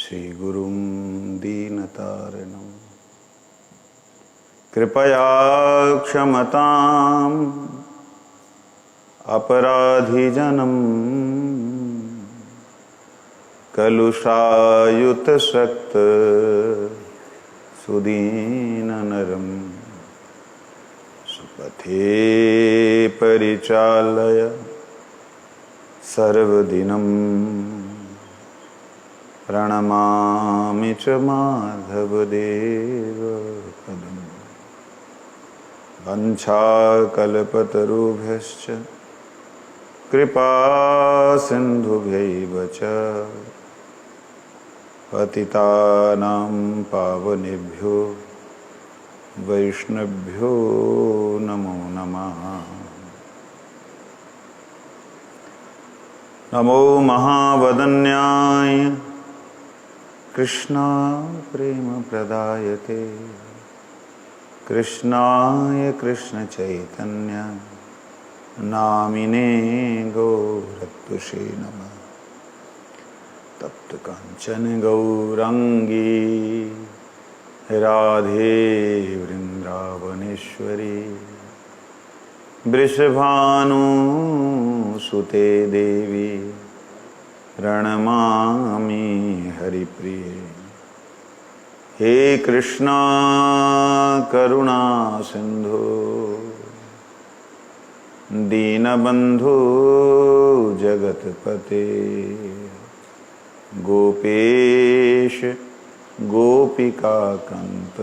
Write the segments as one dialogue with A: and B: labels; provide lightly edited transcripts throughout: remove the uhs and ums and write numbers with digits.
A: श्रीगुरुं दीनतारिणं कृपया क्षमताम् अपराधिजनं कलुषायुतशक्त सुदीननरं सुपथे परिचालय सर्वदिनं प्रणमामि च माधवदेवपदम् वंशाकल्पतरुभ्यश्च कृपा सिन्धुभ्यैव च पतितानां पावनेभ्यो वैष्णवेभ्यो नमो नमः। नमो महावदन्याय कृष्णा प्रेम प्रदायते कृष्णाय कृष्ण चैतन्य नामिने गौरत्वसे नमः। तप्त कांचन गौरांगी राधे वृंदावनेश्वरी वृषभानुसुते देवी प्रणमामि हरिप्रिये। हे कृष्णा करुणा सिंधु दीनबंधु जगतपते गोपेश गोपिकाकांत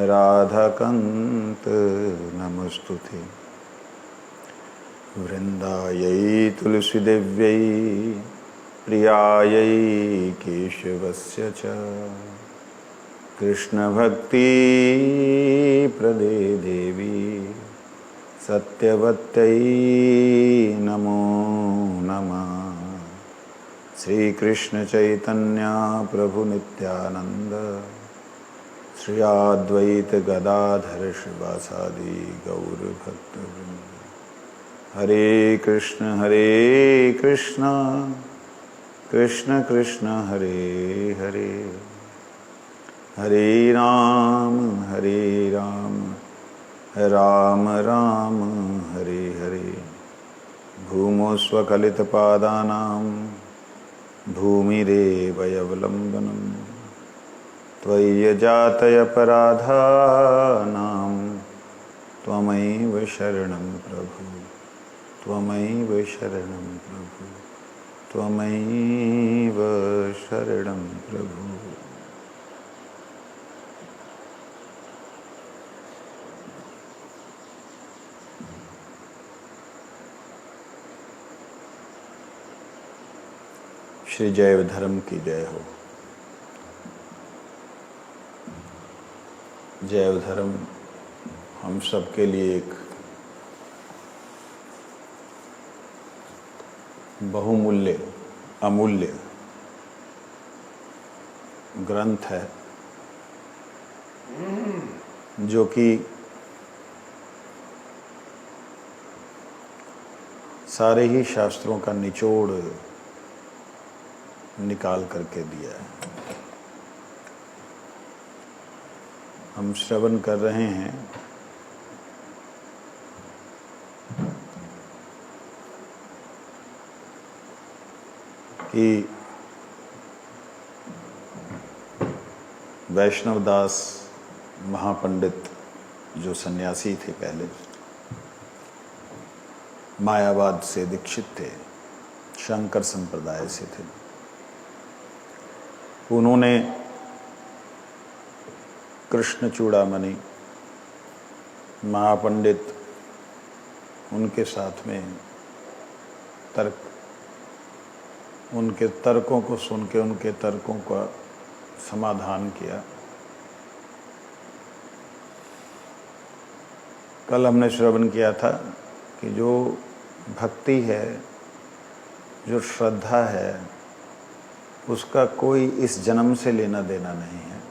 A: राधाकांत नमस्तुते। वृंदायै तुलसीदेव्यै प्रियायै केशवस्य च कृष्णभक्ति प्रदे देवी सत्यवत्यै नमो नमः। श्री कृष्ण चैतन्य प्रभु नित्यानंद श्री अद्वैत गदाधर शिवासादि गौर भक्तवृंद। हरे कृष्ण कृष्ण कृष्ण हरे हरे हरे राम राम राम हरे हरे। भूमो स्वकलितपादानां भूमिरेवयवलम्बनं त्वय्यजातयपराधानां त्वमैव शरणं प्रभु त्वमैव शरणं प्रभु त्वमैव शरणं प्रभु। श्री जैव धर्म की जय हो। जैव धर्म हम सब के लिए एक बहुमूल्य अमूल्य ग्रंथ है जो कि सारे ही शास्त्रों का निचोड़ निकाल करके दिया है। हम श्रवण कर रहे हैं कि वैष्णवदास महापंडित जो सन्यासी थे, पहले मायावाद से दीक्षित थे, शंकर संप्रदाय से थे, उन्होंने कृष्ण चूड़ामणि महापंडित उनके साथ में उनके तर्कों को सुन के उनके तर्कों का समाधान किया। कल हमने श्रवण किया था कि जो भक्ति है, जो श्रद्धा है, उसका कोई इस जन्म से लेना देना नहीं है।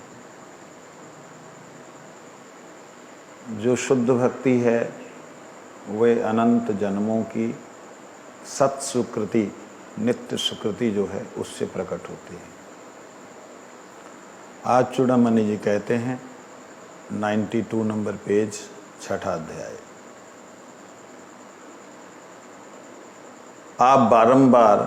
A: जो शुद्ध भक्ति है वे अनंत जन्मों की सत सुकृति, नित्य सुकृति जो है उससे प्रकट होती है। आज चूड़ामणि जी कहते हैं 92 नंबर पेज, 6ठा अध्याय। आप बारंबार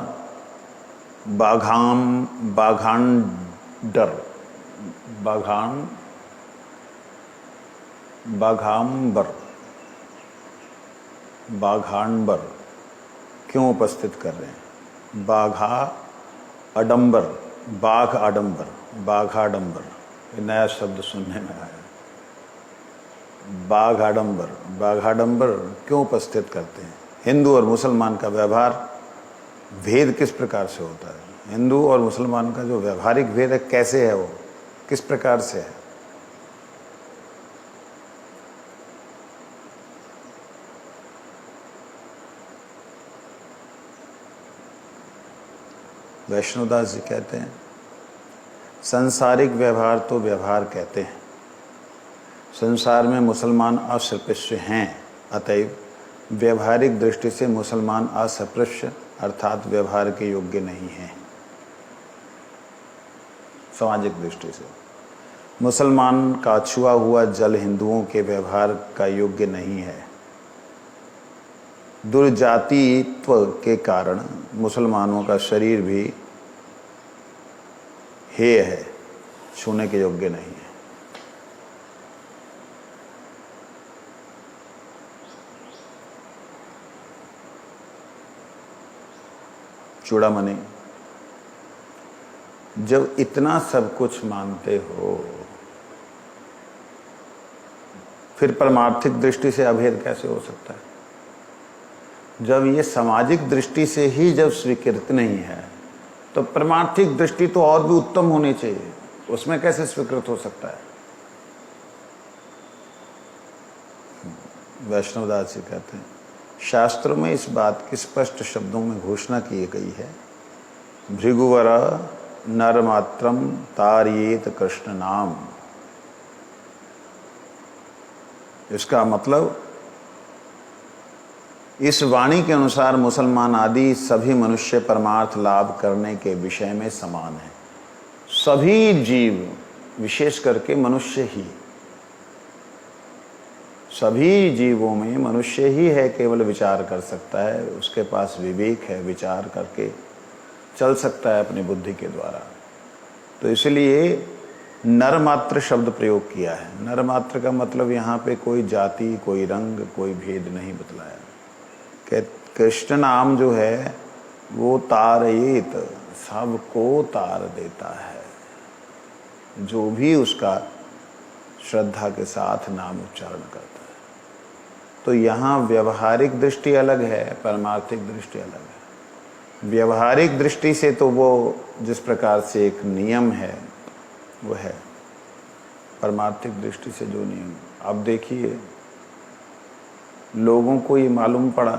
A: बाघांबर क्यों उपस्थित कर रहे हैं? बाघाडंबर, ये नया शब्द सुनने में आया। बाघाडंबर क्यों उपस्थित करते हैं? हिंदू और मुसलमान का व्यवहार भेद किस प्रकार से होता है? हिंदू और मुसलमान का जो व्यवहारिक भेद है, कैसे है वो, किस प्रकार से है? वैष्णोदास जी कहते हैं, संसारिक व्यवहार तो व्यवहार कहते हैं। संसार में मुसलमान असृष्य हैं, अतएव व्यवहारिक दृष्टि से मुसलमान असृष्य अर्थात व्यवहार के योग्य नहीं हैं। सामाजिक दृष्टि से मुसलमान का छुआ हुआ जल हिंदुओं के व्यवहार का योग्य नहीं है। दुर्जातित्व के कारण मुसलमानों का शरीर भी हेय है, छूने के योग्य नहीं है। चूड़ामणि, जब इतना सब कुछ मानते हो, फिर परमार्थिक दृष्टि से अभेद कैसे हो सकता है? जब ये सामाजिक दृष्टि से ही जब स्वीकृत नहीं है, तो परमार्थिक दृष्टि तो और भी उत्तम होनी चाहिए, उसमें कैसे स्वीकृत हो सकता है? वैष्णवदास जी कहते हैं, शास्त्रों में इस बात की स्पष्ट शब्दों में घोषणा की गई है, भृगुवर नरमात्रम तारयेत कृष्ण नाम। इसका मतलब इस वाणी के अनुसार मुसलमान आदि सभी मनुष्य परमार्थ लाभ करने के विषय में समान हैं। सभी जीव, विशेष करके मनुष्य ही, सभी जीवों में मनुष्य ही है केवल विचार कर सकता है, उसके पास विवेक है, विचार करके चल सकता है अपनी बुद्धि के द्वारा। तो इसलिए नरमात्र शब्द प्रयोग किया है। नरमात्र का मतलब यहाँ पे कोई जाति, कोई रंग, कोई भेद नहीं बतलाया। कृष्ण नाम जो है वो तारयेत, सबको तार देता है, जो भी उसका श्रद्धा के साथ नाम उच्चारण करता है। तो यहाँ व्यवहारिक दृष्टि अलग है, परमार्थिक दृष्टि अलग है। व्यवहारिक दृष्टि से तो वो जिस प्रकार से एक नियम है वो है, परमार्थिक दृष्टि से जो नियम। अब देखिए, लोगों को ये मालूम पड़ा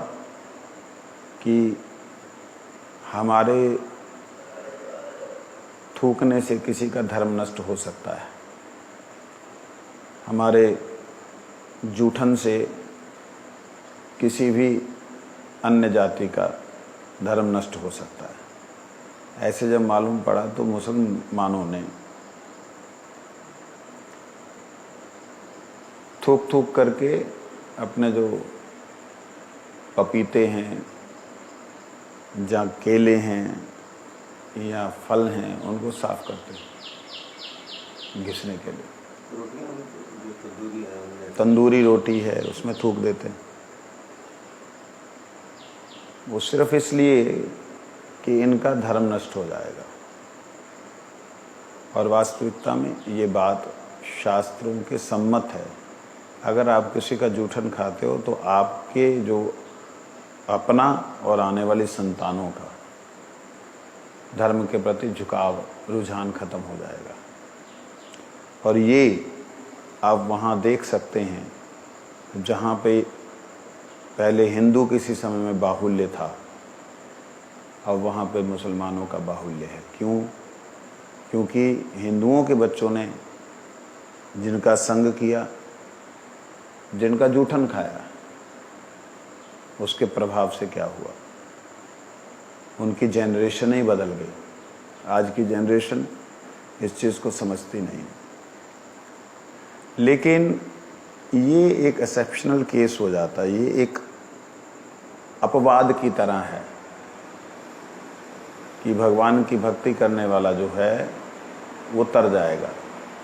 A: कि हमारे थूकने से किसी का धर्म नष्ट हो सकता है, हमारे जूठन से किसी भी अन्य जाति का धर्म नष्ट हो सकता है। ऐसे जब मालूम पड़ा तो मुसलमानों ने थूक थूक करके अपने जो पपीते हैं, जहाँ केले हैं या फल हैं, उनको साफ करते हैं घिसने के लिए। तंदूरी रोटी है, उसमें थूक देते हैं। वो सिर्फ इसलिए कि इनका धर्म नष्ट हो जाएगा। और वास्तविकता में ये बात शास्त्रों के सम्मत है। अगर आप किसी का जूठन खाते हो तो आपके जो अपना और आने वाली संतानों का धर्म के प्रति झुकाव, रुझान खत्म हो जाएगा। और ये आप वहाँ देख सकते हैं जहाँ पे पहले हिंदू किसी समय में बाहुल्य था, अब वहाँ पे मुसलमानों का बाहुल्य है। क्यों? क्योंकि हिंदुओं के बच्चों ने जिनका संग किया, जिनका जूठन खाया, उसके प्रभाव से क्या हुआ, उनकी जनरेशन ही बदल गई। आज की जनरेशन इस चीज़ को समझती नहीं। लेकिन ये एक एक्सेप्शनल केस हो जाता है, ये एक अपवाद की तरह है कि भगवान की भक्ति करने वाला जो है वो तर जाएगा।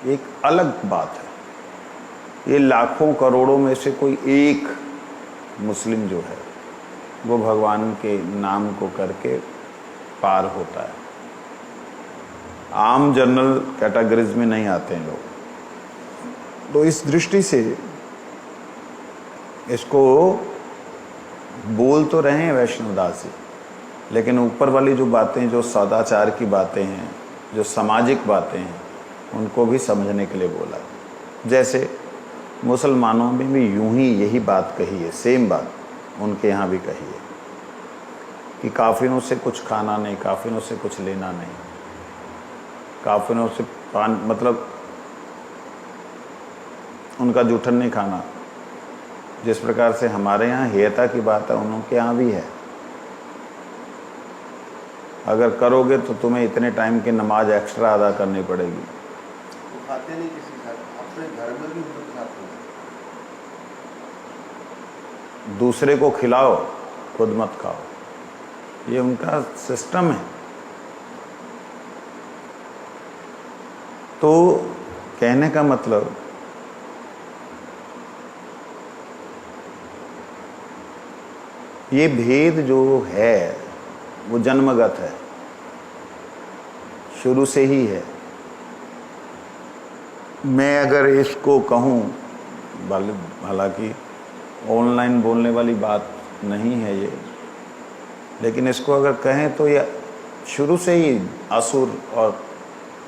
A: एक अलग बात है। ये लाखों करोड़ों में से कोई एक मुस्लिम जो है वो भगवान के नाम को करके पार होता है। आम जनरल कैटेगरीज में नहीं आते हैं लोग। तो इस दृष्टि से इसको बोल तो रहे हैं वैष्णवदास जी, लेकिन ऊपर वाली जो बातें, जो सदाचार की बातें हैं, जो सामाजिक बातें हैं, उनको भी समझने के लिए बोला। जैसे मुसलमानों में भी यूं ही यही बात कही है, सेम बात उनके यहाँ भी कही है कि काफिरों से कुछ खाना नहीं, काफिरों से कुछ लेना नहीं, काफिरों से पान मतलब उनका जूठन नहीं खाना। जिस प्रकार से हमारे यहाँ हेयता की बात है, उनके यहाँ भी है। अगर करोगे तो तुम्हें इतने टाइम की नमाज एक्स्ट्रा अदा करनी पड़ेगी।
B: तो खाते नहीं किसी घर, अपने घर में भी हम खाते हैं।
A: दूसरे को खिलाओ, खुद मत खाओ, ये उनका सिस्टम है। तो कहने का मतलब ये भेद जो है वो जन्मगत है, शुरू से ही है। मैं अगर इसको कहूँ, हालांकि ऑनलाइन बोलने वाली बात नहीं है ये, लेकिन इसको अगर कहें तो ये शुरू से ही असुर और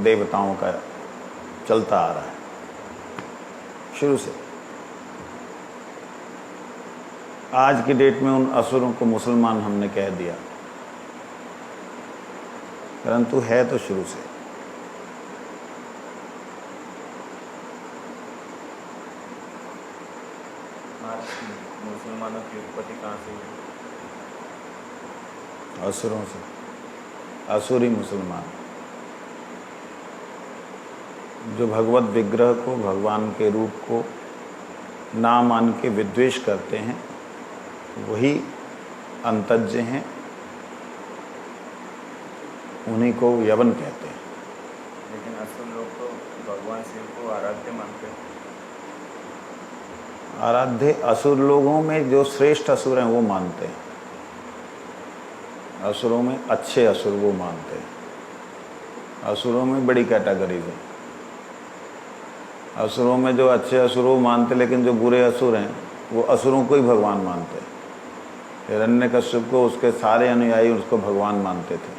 A: देवताओं का चलता आ रहा है, शुरू से। आज की डेट में उन असुरों को मुसलमान हमने कह दिया, परंतु है तो शुरू से।
C: मुसलमानों की उत्पत्ति कहाँ से हुई?
A: असुरों से, असुरी मुसलमान जो भगवत विग्रह को, भगवान के रूप को ना मान के विद्वेष करते हैं, वही अंतज्ञ हैं, उन्हीं को यवन कहते हैं।
C: लेकिन असुर लोग तो भगवान शिव को आराध्य मानते हैं।
A: आराध्य असुर लोगों में जो श्रेष्ठ असुर हैं वो मानते हैं, असुरों में अच्छे असुर वो मानते हैं। असुरों में बड़ी कैटेगरीज है। असुरों में जो अच्छे असुर वो मानते, लेकिन जो बुरे असुर हैं वो असुरों को ही भगवान मानते हैं। हिरण्यकश्यप को उसके सारे अनुयायी उसको भगवान मानते थे।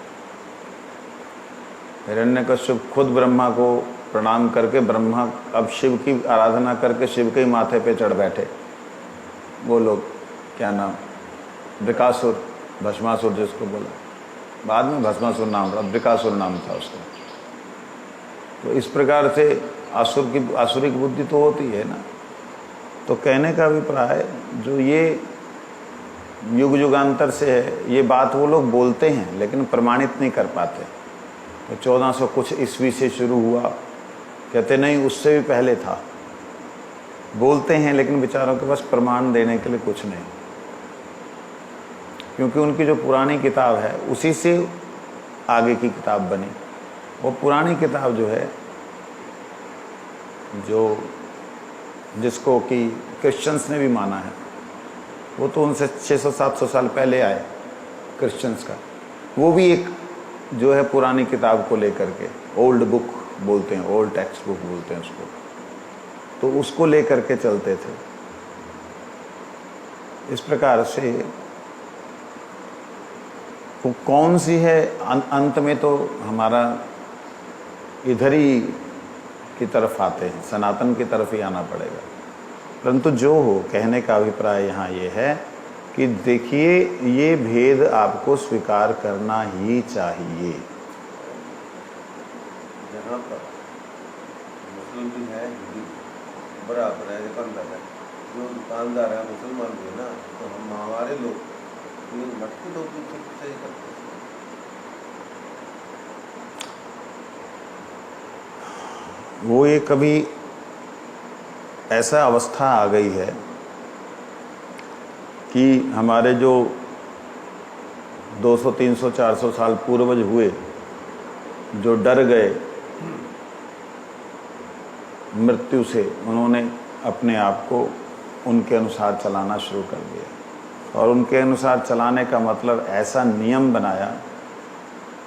A: हिरण्यकश्यप खुद ब्रह्मा को प्रणाम करके, ब्रह्मा अब शिव की आराधना करके शिव के ही माथे पे चढ़ बैठे। वो लोग क्या नाम, वृकासुर, भस्मासुर जिसको बोला, बाद में भस्मासुर नाम था, वृकासुर नाम था उसका। तो इस प्रकार से आसुरिक बुद्धि तो होती है ना। तो कहने का अभिप्राय जो ये युग युगांतर से है, ये बात वो लोग बोलते हैं लेकिन प्रमाणित नहीं कर पाते। तो 1400 कुछ ईस्वी से शुरू हुआ, कहते नहीं उससे भी पहले था। बोलते हैं लेकिन बेचारों के पास प्रमाण देने के लिए कुछ नहीं, क्योंकि उनकी जो पुरानी किताब है उसी से आगे की किताब बनी। वो पुरानी किताब जो है, जो जिसको कि क्रिश्चियंस ने भी माना है, वो तो उनसे 600-700 साल पहले आए क्रिश्चियंस का। वो भी एक जो है पुरानी किताब को लेकर के, ओल्ड बुक बोलते हैं, ओल्ड टेक्स्ट बुक बोलते हैं उसको, तो उसको लेकर के चलते थे। इस प्रकार से वो कौन सी है, अंत में तो हमारा इधर ही की तरफ आते हैं, सनातन की तरफ ही आना पड़ेगा। परंतु जो हो, कहने का अभिप्राय यहाँ ये है कि देखिए ये भेद आपको स्वीकार करना ही चाहिए।
B: जहाँ पर मुस्लिम भी है, हिंदू बराबर है, दुकानदार है, जो दुकानदार है मुसलमान भी है ना, तो हम हमारे लोग मटके लोग भी ठीक सही करते हैं।
A: वो ये कभी ऐसा अवस्था आ गई है कि हमारे जो 200, 300, 400 साल पूर्वज हुए, जो डर गए मृत्यु से, उन्होंने अपने आप को उनके अनुसार चलाना शुरू कर दिया। और उनके अनुसार चलाने का मतलब ऐसा नियम बनाया।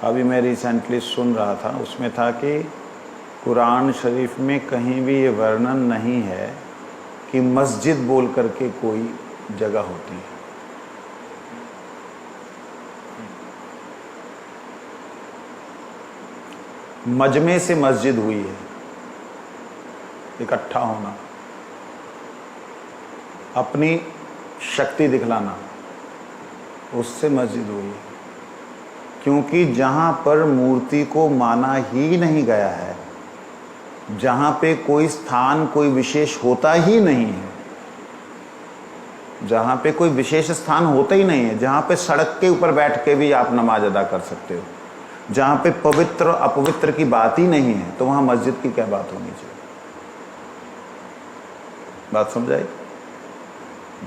A: अभी मैं रिसेंटली सुन रहा था, उसमें था कि कुरान शरीफ में कहीं भी ये वर्णन नहीं है कि मस्जिद बोल करके कोई जगह होती है। मजमे से मस्जिद हुई है, इकट्ठा होना, अपनी शक्ति दिखलाना, उससे मस्जिद हुई है। क्योंकि जहां पर मूर्ति को माना ही नहीं गया है, जहां पे कोई स्थान, कोई विशेष होता ही नहीं है, जहां पे कोई विशेष स्थान होता ही नहीं है, जहां पे सड़क के ऊपर बैठ के भी आप नमाज अदा कर सकते हो, जहां पे पवित्र अपवित्र की बात ही नहीं है, तो वहां मस्जिद की क्या बात होनी चाहिए? बात समझाई?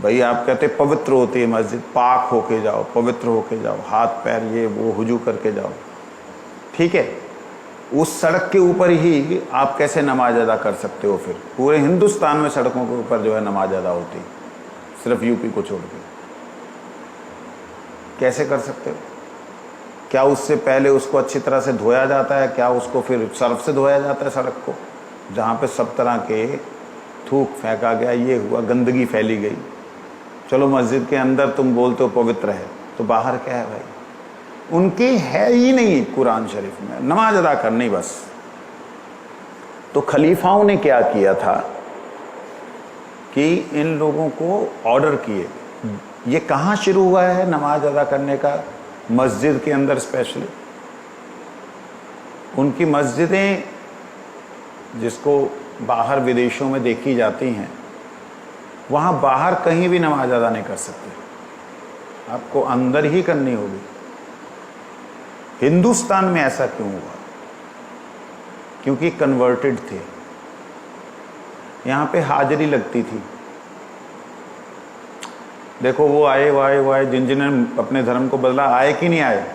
A: भाई आप कहते पवित्र होती है मस्जिद, पाक होके जाओ, पवित्र होके जाओ, हाथ पैर ये वो हुजू करके जाओ, ठीक है। उस सड़क के ऊपर ही आप कैसे नमाज अदा कर सकते हो? फिर पूरे हिंदुस्तान में सड़कों के ऊपर जो है नमाज अदा होती है, सिर्फ यूपी को छोड़ के, कैसे कर सकते हो? क्या उससे पहले उसको अच्छी तरह से धोया जाता है? क्या उसको फिर सर्फ से धोया जाता है सड़क को, जहाँ पे सब तरह के थूक फेंका गया, ये हुआ, गंदगी फैली गई? चलो मस्जिद के अंदर तुम बोलते हो पवित्र है, तो बाहर क्या है भाई? उनकी है ही नहीं कुरान शरीफ में, नमाज अदा करनी बस। तो खलीफाओं ने क्या किया था कि इन लोगों को ऑर्डर किए। ये कहाँ शुरू हुआ है नमाज अदा करने का? मस्जिद के अंदर स्पेशली। उनकी मस्जिदें जिसको बाहर विदेशों में देखी जाती हैं, वहाँ बाहर कहीं भी नमाज अदा नहीं कर सकते, आपको अंदर ही करनी होगी। हिंदुस्तान में ऐसा क्यों हुआ? क्योंकि कन्वर्टेड थे, यहाँ पे हाजिरी लगती थी। देखो वो आए जिन्होंने अपने धर्म को बदला, आए कि नहीं आए?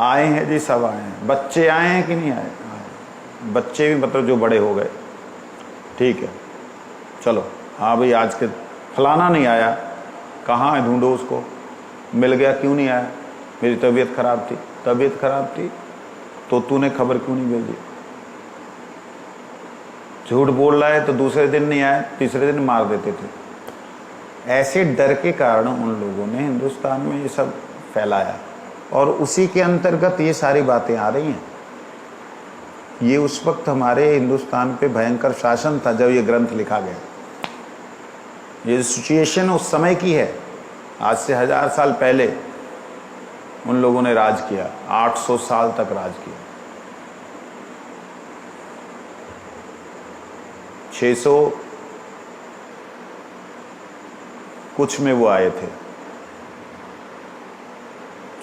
A: आए हैं जी, सब आए हैं। बच्चे आए हैं कि नहीं आए? आए। बच्चे भी मतलब जो बड़े हो गए, ठीक है, चलो हाँ भाई आज के फलाना नहीं आया, कहाँ है, ढूंढो उसको, मिल गया, क्यों नहीं आया? मेरी तबीयत खराब थी। तबीयत खराब थी तो तूने खबर क्यों नहीं भेजी? झूठ बोल रहा है तो दूसरे दिन नहीं आया, तीसरे दिन मार देते थे। ऐसे डर के कारण उन लोगों ने हिंदुस्तान में ये सब फैलाया, और उसी के अंतर्गत ये सारी बातें आ रही हैं। ये उस वक्त हमारे हिंदुस्तान पे भयंकर शासन था जब ये ग्रंथ लिखा गया। ये सिचुएशन उस समय की है, आज से 1000 साल पहले उन लोगों ने राज किया, 800 साल तक राज किया। 600 कुछ में वो आए थे,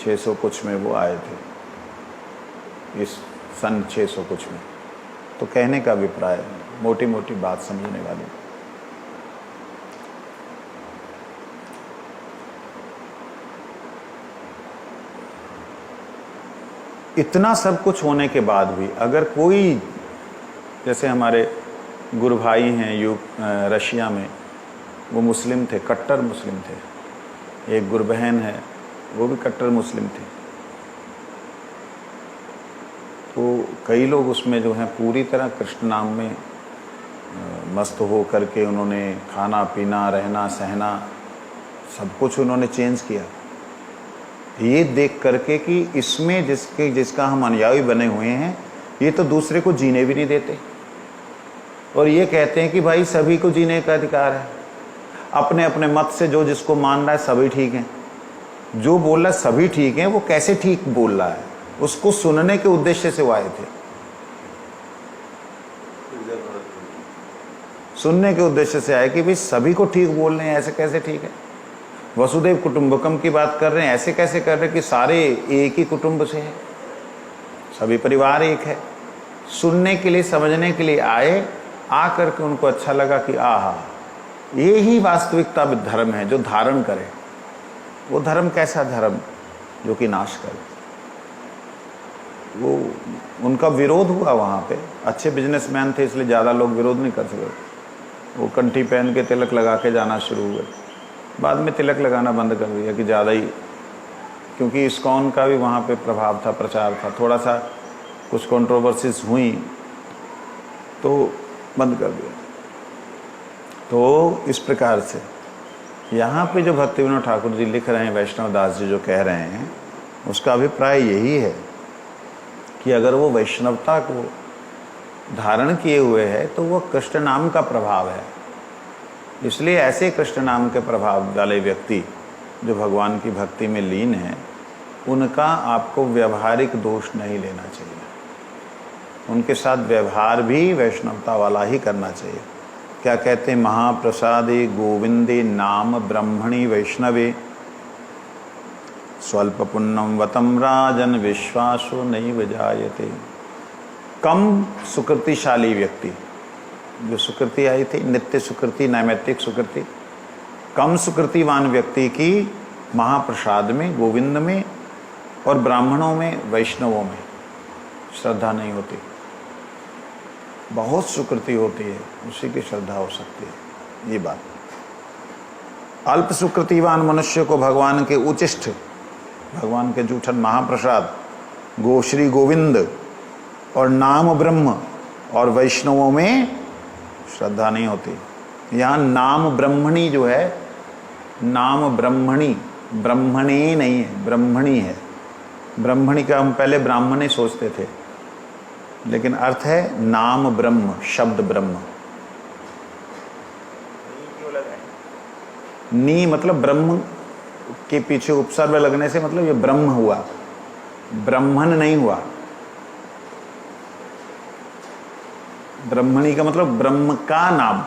A: 600 कुछ में वो आए थे, इस सन 600 कुछ में। तो कहने का अभिप्राय, मोटी मोटी बात समझने वाली, इतना सब कुछ होने के बाद भी अगर कोई, जैसे हमारे गुरु भाई हैं रशिया में, वो मुस्लिम थे, कट्टर मुस्लिम थे। एक गुरु बहन है, वो भी कट्टर मुस्लिम थे। तो कई लोग उसमें जो हैं पूरी तरह कृष्ण नाम में मस्त हो करके उन्होंने खाना पीना, रहना सहना, सब कुछ उन्होंने चेंज किया, ये देख करके कि इसमें जिसका हम अनुयायी बने हुए हैं, ये तो दूसरे को जीने भी नहीं देते, और ये कहते हैं कि भाई सभी को जीने का अधिकार है। अपने अपने मत से जो जिसको मान रहा है सभी ठीक हैं, जो बोल रहा है सभी ठीक हैं, वो कैसे ठीक बोल रहा है? उसको सुनने के उद्देश्य से वो आए थे, सुनने के उद्देश्य से आए कि भाई सभी को ठीक बोल रहे हैं, ऐसे कैसे ठीक है? वसुदेव कुटुंबकम की बात कर रहे हैं, ऐसे कैसे कर रहे हैं कि सारे एक ही कुटुंब से हैं, सभी परिवार एक है, सुनने के लिए, समझने के लिए आए, आ करके उनको अच्छा लगा कि आहा, ये ही वास्तविकता धर्म है जो धारण करे। वो धर्म कैसा धर्म? जो कि नाश करे। वो उनका विरोध हुआ वहाँ पे। अच्छे बिजनेसमैन थे इसलिए ज़्यादा लोग विरोध नहीं कर सके। वो कंठी पहन के तिलक लगा के जाना शुरू हुए। बाद में तिलक लगाना बंद कर दिया कि ज़्यादा ही, क्योंकि इस्कॉन का भी वहाँ पे प्रभाव था, प्रचार था, थोड़ा सा कुछ कंट्रोवर्सीज हुई तो बंद कर दिया। तो इस प्रकार से यहाँ पे जो भक्ति विनोद ठाकुर जी लिख रहे हैं, वैष्णव दास जी जो कह रहे हैं, उसका अभिप्राय यही है कि अगर वो वैष्णवता को धारण किए हुए है तो वो कृष्ण नाम का प्रभाव है। इसलिए ऐसे कृष्ण नाम के प्रभाव वाले व्यक्ति जो भगवान की भक्ति में लीन है, उनका आपको व्यवहारिक दोष नहीं लेना चाहिए। उनके साथ व्यवहार भी वैष्णवता वाला ही करना चाहिए। क्या कहते हैं? महाप्रसादे गोविंदे नाम ब्रह्मणि वैष्णवे स्वल्प पुण्यम वतम राजन विश्वासो नैव जायते। कम सुकृतिशाली व्यक्ति, जो सुकृति आई थी, नित्य सुकृति, नैमित्तिक सुकृति, कम सुकृतिवान व्यक्ति की महाप्रसाद में, गोविंद में और ब्राह्मणों में, वैष्णवों में श्रद्धा नहीं होती। बहुत सुकृति होती है, उसी की श्रद्धा हो सकती है। ये बात। अल्प सुकृतिवान मनुष्य को भगवान के उचिष्ट, भगवान के जूठन महाप्रसाद, श्री गोविंद और नाम ब्रह्म और वैष्णवों में श्रद्धा नहीं होती। यहाँ नाम ब्रह्मणी जो है, नाम ब्रह्मणी, ब्रह्मणी नहीं है, ब्रह्मणी है। ब्रह्मणी का हम पहले ब्राह्मणी सोचते थे, लेकिन अर्थ है नाम ब्रह्म, शब्द ब्रह्म। नी मतलब ब्रह्म के पीछे उपसर्ग लगने से मतलब ये ब्रह्म हुआ, ब्रह्मन नहीं हुआ। ब्रह्मणी का मतलब ब्रह्म का नाम।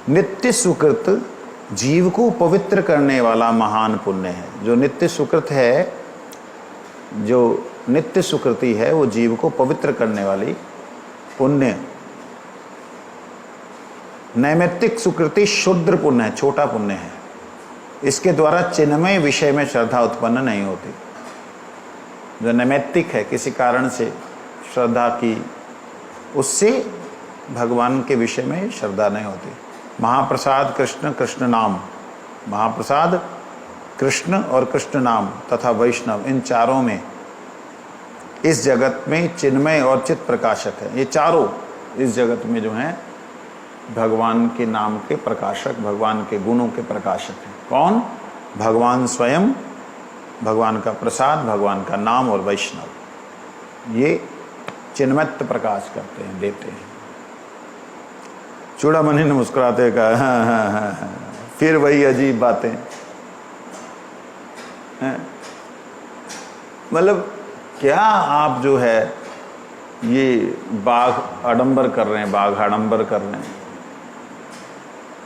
A: नित्य सुकृत जीव को पवित्र करने वाला महान पुण्य है। जो नित्य सुकृत है, जो नित्य सुकृति है, वो जीव को पवित्र करने वाली पुण्य। नैमित्तिक सुकृति शुद्र पुण्य है, छोटा पुण्य है। इसके द्वारा चिन्मय विषय में श्रद्धा उत्पन्न नहीं होती। जो नैमित्तिक है, किसी कारण से श्रद्धा की, उससे भगवान के विषय में श्रद्धा नहीं होती। महाप्रसाद कृष्ण, कृष्ण नाम, महाप्रसाद कृष्ण और कृष्ण नाम तथा वैष्णव, इन चारों में इस जगत में चिन्मय और चित प्रकाशक है। ये चारों इस जगत में जो हैं भगवान के नाम के प्रकाशक, भगवान के गुणों के प्रकाशक हैं। कौन? भगवान स्वयं, भगवान का प्रसाद, भगवान का नाम और वैष्णव। ये चिन्मत्त प्रकाश करते हैं, देते हैं। चूड़ामणि ने मुस्कुराते कहा, हाँ, फिर वही अजीब बातें। मतलब क्या आप जो है ये बाघ आडंबर कर रहे हैं, बाघ आडंबर कर रहे हैं।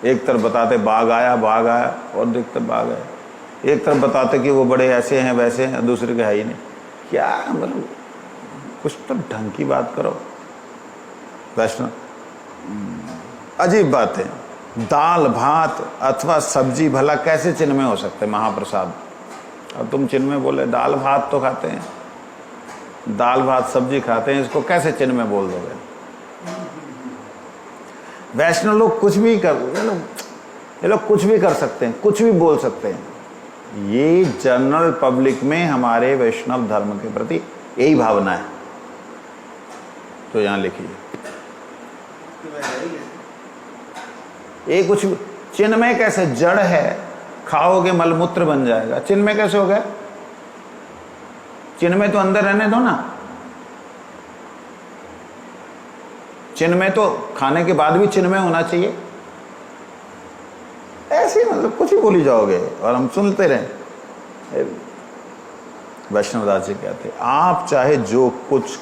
A: एक तरफ बताते बाघ आया और देखते बाघ आया। एक तरफ बताते कि वो बड़े ऐसे हैं वैसे हैं, दूसरे के है ही नहीं। क्या मतलब, कुछ तो ढंग की बात करो। वैष्णव अजीब बात है। दाल भात अथवा सब्जी भला कैसे चिन्मय हो सकते? महाप्रसाद। अब तुम चिन्मय बोले, दाल भात तो खाते हैं, दाल भात सब्जी खाते हैं, इसको कैसे चिन्मय बोल दोगे? वैष्णव लोग कुछ भी ये लोग कुछ भी कर सकते हैं, कुछ भी बोल सकते हैं। ये जनरल पब्लिक में हमारे वैष्णव धर्म के प्रति यही भावना है। तो यहां लिखिए, ये कुछ चिन्मय कैसे? जड़ है, खाओगे मलमूत्र बन जाएगा। चिन्मय कैसे हो गया? चिन्मय तो अंदर रहने दो ना। चिन्मय तो खाने के बाद भी चिन्मय होना चाहिए। ऐसे मतलब कुछ ही बोली जाओगे और हम सुनते रहे। वैष्णवदास जी कहते, आप चाहे जो कुछ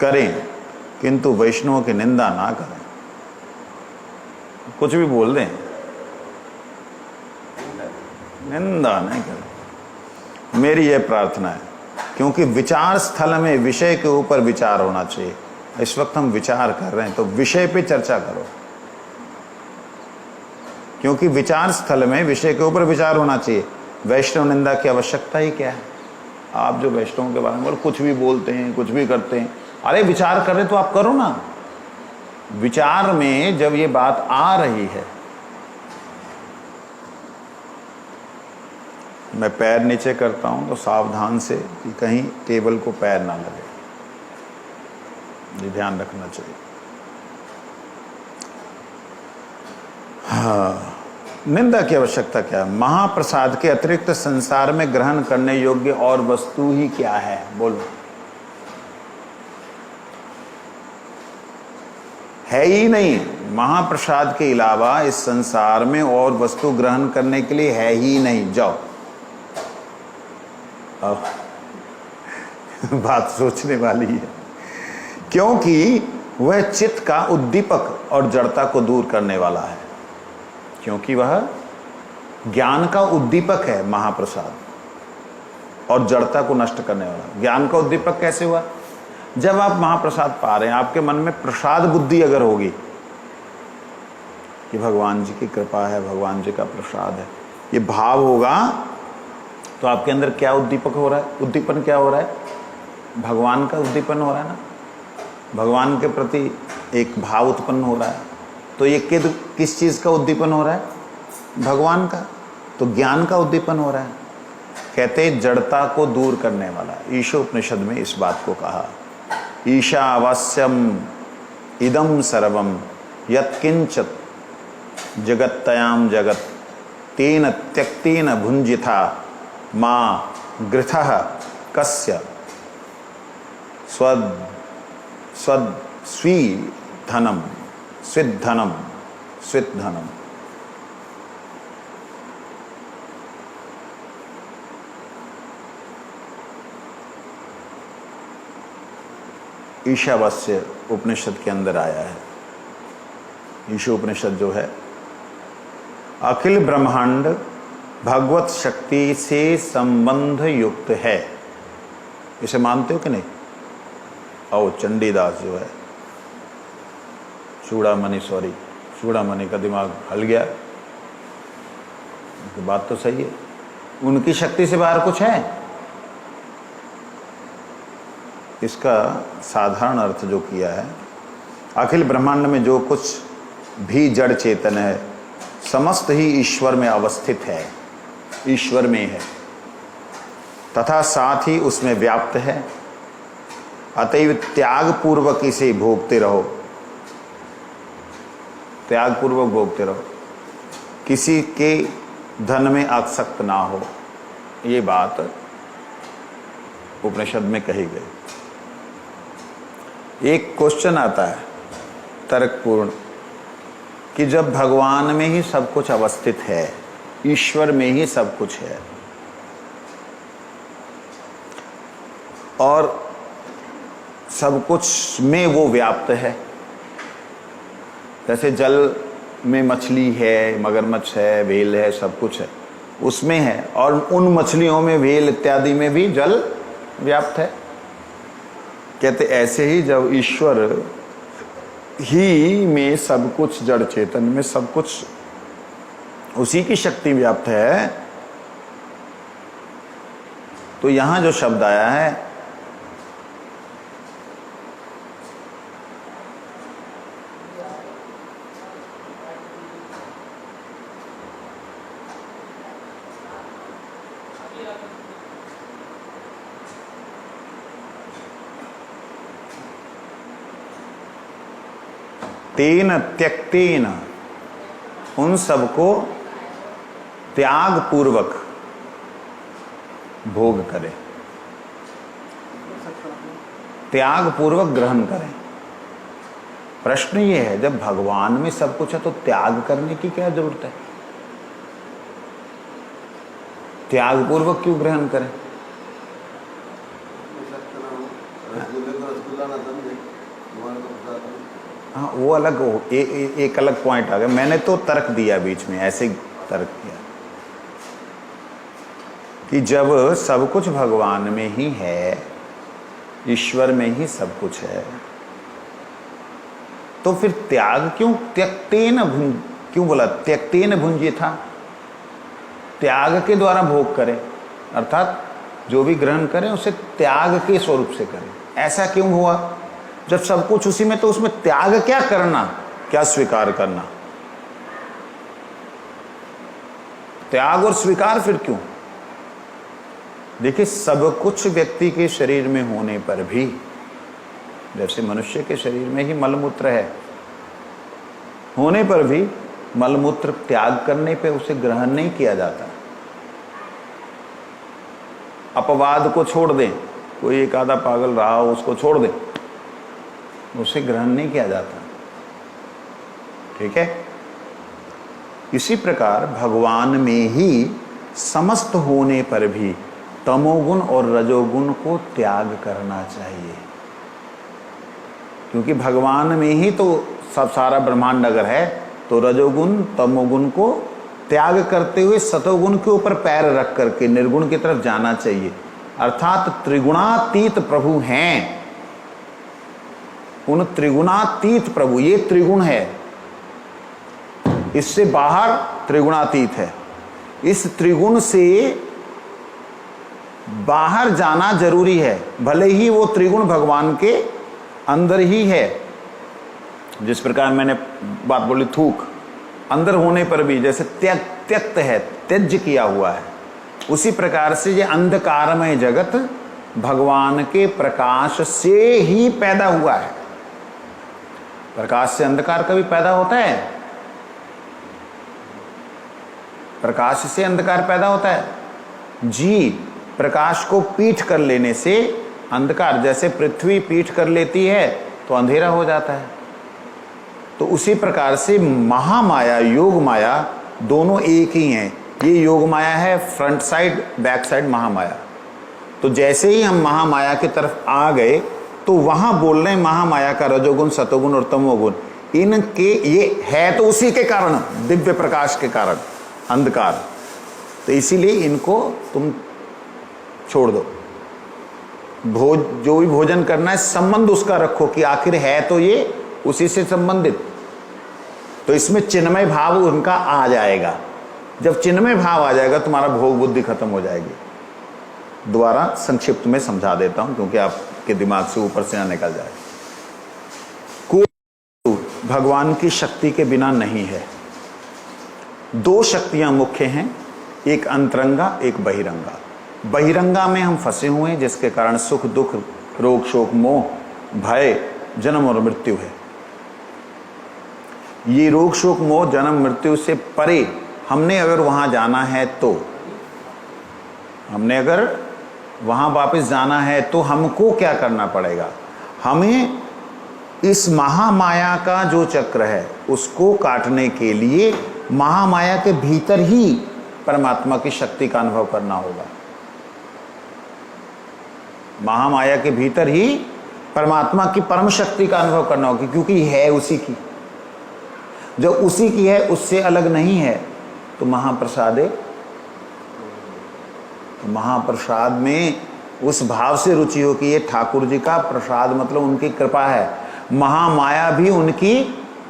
A: करें, किंतु वैष्णवों की निंदा ना करें। कुछ भी बोल दें, निंदा नहीं करो। मेरी यह प्रार्थना है, क्योंकि विचार स्थल में विषय के ऊपर विचार होना चाहिए। इस वक्त हम विचार कर रहे हैं तो विषय पे चर्चा करो, क्योंकि विचार स्थल में विषय के ऊपर विचार होना चाहिए। वैष्णव निंदा की आवश्यकता ही क्या है? आप जो वैष्णवों के बारे में कुछ भी बोलते हैं, कुछ भी करते हैं, अरे विचार कर रहे तो आप करो ना। विचार में जब ये बात आ रही है, मैं पैर नीचे करता हूं तो सावधान से कि कहीं टेबल को पैर ना लगे, ये ध्यान रखना चाहिए। हाँ, निंदा की आवश्यकता क्या है? महाप्रसाद के अतिरिक्त संसार में ग्रहण करने योग्य और वस्तु ही क्या है? बोलो। है ही नहीं। महाप्रसाद के अलावा इस संसार में और वस्तु ग्रहण करने के लिए है ही नहीं। जाओ, अब बात सोचने वाली है, क्योंकि वह चित्त का उद्दीपक और जड़ता को दूर करने वाला है। क्योंकि वह ज्ञान का उद्दीपक है महाप्रसाद, और जड़ता को नष्ट करने वाला। ज्ञान का उद्दीपक कैसे हुआ? जब आप महाप्रसाद पा रहे हैं, आपके मन में प्रसाद बुद्धि अगर होगी कि भगवान जी की कृपा है, भगवान जी का प्रसाद है, ये भाव होगा, तो आपके अंदर क्या उद्दीपक हो रहा है? उद्दीपन क्या हो रहा है? भगवान का उद्दीपन हो रहा है ना। भगवान के प्रति एक भाव उत्पन्न हो रहा है। तो ये किस चीज का उद्दीपन हो रहा है? भगवान का। तो ज्ञान का उद्दीपन हो रहा है। कहते जड़ता को दूर करने वाला। ईशोपनिषद में इस बात को कहा, ईशावास्यम इदम सर्वम यत्किंचित जगत्तयाम जगत तेन त्यक्तेन भुंजिथा माँ गृथः कस्य स्विद्धनम स्विद्धनम। ईशावास्य उपनिषद के अंदर आया है। ईशोपनिषद जो है, अखिल ब्रह्मांड भगवत शक्ति से संबंध युक्त है। इसे मानते हो कि नहीं? आओ, चंडीदास जो है, चूड़ामणि का दिमाग हल गया। बात तो सही है, उनकी शक्ति से बाहर कुछ है? इसका साधारण अर्थ जो किया है, अखिल ब्रह्मांड में जो कुछ भी जड़ चेतन है, समस्त ही ईश्वर में अवस्थित है, ईश्वर में है, तथा साथ ही उसमें व्याप्त है। अतएव त्याग पूर्वक इसे भोगते रहो, त्याग पूर्वक भोगते रहो, किसी के धन में आसक्त ना हो। ये बात उपनिषद में कही गई। एक क्वेश्चन आता है तर्कपूर्ण कि जब भगवान में ही सब कुछ अवस्थित है, ईश्वर में ही सब कुछ है, और सब कुछ में वो व्याप्त है, जैसे जल में मछली है, मगरमच्छ है, व्हेल है, सब कुछ है, उसमें है, और उन मछलियों में, व्हेल इत्यादि में भी जल व्याप्त है। कहते ऐसे ही जब ईश्वर ही में सब कुछ, जड़ चेतन में सब कुछ उसी की शक्ति व्याप्त है, तो यहां जो शब्द आया है, तेन त्यक्तेन, उन सबको त्याग पूर्वक भोग करें, त्याग पूर्वक ग्रहण करें। प्रश्न ये है, जब भगवान में सब कुछ है तो त्याग करने की क्या जरूरत है? त्याग पूर्वक क्यों ग्रहण करें? हाँ, वो अलग हो, एक अलग पॉइंट आ गया। मैंने तो तर्क दिया बीच में, ऐसे ही तर्क किया। कि जब सब कुछ भगवान में ही है, ईश्वर में ही सब कुछ है, तो फिर त्याग क्यों? त्यक्तेन भुंज, क्यों बोला त्यक्तेन भुंजे था? त्याग के द्वारा भोग करें, अर्थात जो भी ग्रहण करें उसे त्याग के स्वरूप से करें। ऐसा क्यों हुआ? जब सब कुछ उसी में, तो उसमें त्याग क्या करना, क्या स्वीकार करना? त्याग और स्वीकार फिर क्यों? देखिए, सब कुछ व्यक्ति के शरीर में होने पर भी, जैसे मनुष्य के शरीर में ही मलमूत्र है, होने पर भी मलमूत्र त्याग करने पे उसे ग्रहण नहीं किया जाता। अपवाद को छोड़ दें, कोई एक आधा पागल रहा हो उसको छोड़ दें, उसे ग्रहण नहीं किया जाता। ठीक है? इसी प्रकार भगवान में ही समस्त होने पर भी तमोगुण और रजोगुण को त्याग करना चाहिए, क्योंकि भगवान में ही तो सब सारा ब्रह्मांड अगर है, तो रजोगुण तमोगुण को त्याग करते हुए सतोगुण के ऊपर पैर रख करके निर्गुण की तरफ जाना चाहिए। अर्थात त्रिगुणातीत प्रभु हैं, उन त्रिगुणातीत प्रभु, ये त्रिगुण है, इससे बाहर त्रिगुणातीत है। इस त्रिगुण से बाहर जाना जरूरी है, भले ही वो त्रिगुण भगवान के अंदर ही है। जिस प्रकार मैंने बात बोली थूक, अंदर होने पर भी जैसे त्यक्त है, त्यज्य किया हुआ है, उसी प्रकार से ये अंधकारमय जगत भगवान के प्रकाश से ही पैदा हुआ है। प्रकाश से अंधकार कभी पैदा होता है? प्रकाश से अंधकार पैदा होता है? जी, प्रकाश को पीठ कर लेने से अंधकार, जैसे पृथ्वी पीठ कर लेती है तो अंधेरा हो जाता है। तो उसी प्रकार से महामाया, योग माया दोनों एक ही हैं। ये योग माया है front side, back side Mahamaya. तो जैसे ही हम महामाया की तरफ आ गए तो वहां बोल रहे हैं महामाया का रजोगुण, सतोगुण और तमोगुण, इनके ये है तो उसी के कारण, दिव्य प्रकाश के कारण अंधकार। तो इसीलिए इनको तुम छोड़ दो। जो भी भोजन करना है संबंध उसका रखो कि आखिर है तो ये उसी से संबंधित। तो इसमें चिन्मय भाव उनका आ जाएगा। जब चिन्मय भाव आ जाएगा तुम्हारा भोग बुद्धि खत्म हो जाएगी। दोबारा संक्षिप्त में समझा देता हूं क्योंकि आपके दिमाग से ऊपर से ना निकल जाए। कोई भगवान की शक्ति के बिना नहीं है। दो शक्तियां मुख्य हैं, एक अंतरंगा, एक बहिरंगा। बहिरंगा में हम फंसे हुए हैं, जिसके कारण सुख दुख, रोग शोक मोह भय, जन्म और मृत्यु है। ये रोग शोक मोह जन्म मृत्यु से परे हमने अगर वहां जाना है, तो हमने अगर वहां वापस जाना है तो हमको क्या करना पड़ेगा? हमें इस महामाया का जो चक्र है उसको काटने के लिए महामाया के भीतर ही परमात्मा की शक्ति का अनुभव करना होगा। महामाया के भीतर ही परमात्मा की परम शक्ति का अनुभव करना होगा, क्योंकि है उसी की। जो उसी की है, उससे अलग नहीं है। तो महाप्रसादे, तो महाप्रसाद में उस भाव से रुचि हो कि ये ठाकुर जी का प्रसाद, मतलब उनकी कृपा है। महामाया भी उनकी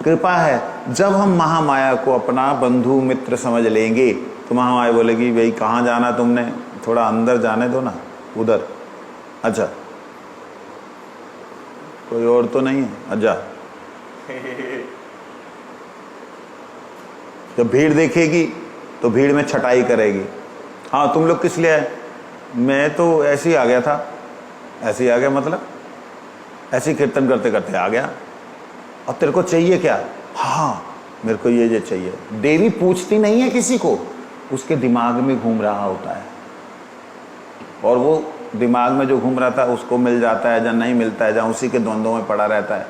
A: कृपा है। जब हम महामाया को अपना बंधु मित्र समझ लेंगे तो महामाया बोलेगी भाई कहाँ जाना तुमने, थोड़ा अंदर जाने दो ना, उधर। अच्छा, कोई और तो नहीं है? अच्छा, जब भीड़ देखेगी तो भीड़ में छटाई करेगी। हाँ, तुम लोग किस लिए आए? मैं तो ऐसे ही आ गया था। ऐसे ही आ गया मतलब ऐसे ही कीर्तन करते करते आ गया। अब तेरे को चाहिए क्या? हाँ, मेरे को ये चाहिए। देवी पूछती नहीं है किसी को, उसके दिमाग में घूम रहा होता है, और वो दिमाग में जो घूम रहा था उसको मिल जाता है, जहाँ नहीं मिलता है, जहाँ उसी के द्वंद्वों में पड़ा रहता है,